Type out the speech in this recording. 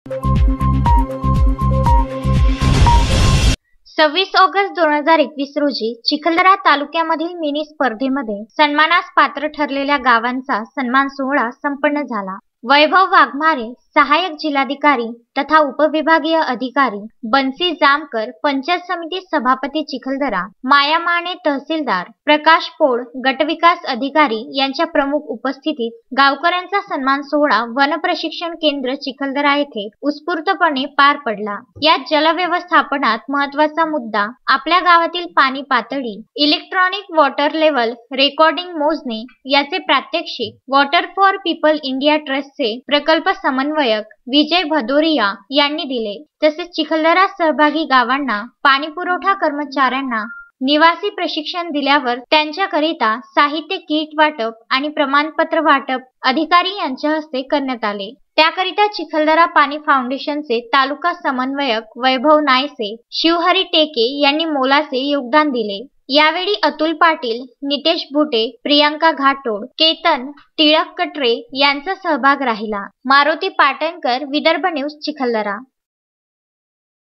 26 August 2021 रोजी Chikhaldara तालुक्यामधील mini स्पर्धेमध्ये सन्मानास पात्र ठरलेल्या गावांचा सन्मान सोहळा संपन्न झाला। वैभव वाघमारे, सहाय्यक जिल्हाधिकारी तथा उपविभागीय अधिकारी, बंसी जामकर, पंचायत समिती सभापती चिखलदरा, माया माने तहसीलदार, प्रकाश पोळ, गटविकास अधिकारी यांच्या प्रमुख उपस्थितीत गावकऱ्यांचा सन्मान सोहळा वन प्रशिक्षण केंद्र चिखलदरा येथे उत्स्फूर्तपणे पार पडला। या जलव्यवस्थापनात महत्त्वाचा मुद्दा आपल्या गावातील पाणी पातळी, इलेक्ट्रॉनिक वॉटर लेवल रेकॉर्डिंग मोजणे याचे प्रात्यक्षिक वॉटर फॉर पीपल इंडिया ट्रस्टचे प्रकल्प समन्वयक विजय भदौरिया यांनी दिले। तसेच चिखलदरा सहभागी गावांना पाणी पुरवठा कर्मचाऱ्यांना निवासी प्रशिक्षण दिल्यावर त्यांच्याकरिता साहित्य किट वाटप आणि प्रमाणपत्र वाटप अधिकारी यांच्या हस्ते करण्यात आले। त्याकरिता चिखलदरा पाणी फाउंडेशनचे तालुका समन्वयक वैभव नायसे, शिवहरी टेके यांनी मोलाचे योगदान दिले। यावेळी अतुल पाटील, नितेश भुटे, प्रियांका घाटोड, केतन, टिळक कटरे यांचा सहभाग राहिला। मारुती पाटणकर, विदर्भ न्यूज, चिखलदरा।